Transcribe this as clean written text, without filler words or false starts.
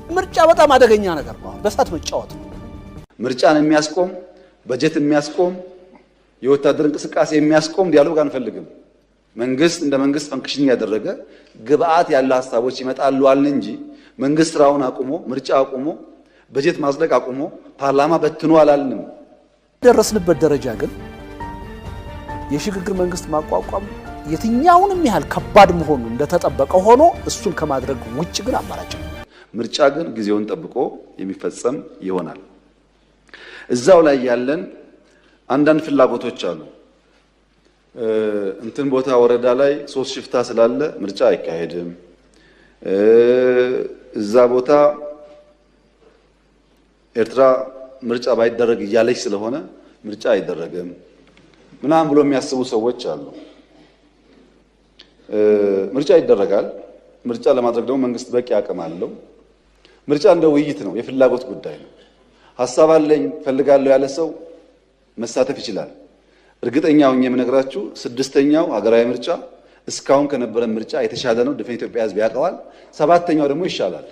ምርጫ በጣም አደገኛ ነገር ነው። በሳት መጫወት ምርጫን የሚያስቆም በጀት የሚያስቆም የወታደር እንቅስቃሴ የሚያስቆም ዲያሎግ አንፈልግም። መንግስት እንደ መንግስት ፈንክሽን ያደረገ ግብአት ያለ ሐሳቦች ይመጣሉ አልን እንጂ መንግስት ስራውን አቁሞ ምርጫ አቁሞ በጀት ማጽደቅ አቁሞ ፓርላማ በትኑ አላልንም። ደረስንበት ደረጃ ግን የሽግግር መንግስት ማቋቋም የትኛውንም ያህል ከባድ መሆኑ እንደተጠበቀ ሆኖ እሱን ከማድረግ ውጭ ግን አማራጭ ነው። ምርጫ ግን ጊዜውን ጠብቆ የሚፈጸም ይሆናል። እዛው ላይ ያለን አንዳንድ ፍላጎቶች አሉ። እንትን ቦታ ወረዳ ላይ 3 ሽፍታ ስላለ ምርጫ አይካሄድም፣ እዛ ቦታ ኤርትራ ምርጫ ባይደረግ እያለች ስለሆነ ምርጫ አይደረግም ምናምን ብሎ የሚያስቡ ሰዎች አሉ። ምርጫ ይደረጋል። ምርጫ ለማድረግ ደግሞ መንግስት በቂ አቅም አለው። ምርጫ እንደ ውይይት ነው፣ የፍላጎት ጉዳይ ነው። ሐሳብ አለኝ ፈልጋለሁ ያለ ሰው መሳተፍ ይችላል። እርግጠኛ ሆኜ የምነግራችሁ 6ኛው ሀገራዊ ምርጫ እስካሁን ከነበረ ምርጫ የተሻለ ነው። ድፍን ኢትዮጵያ ሕዝብ ያውቀዋል። 7ኛው ደግሞ ይሻላል።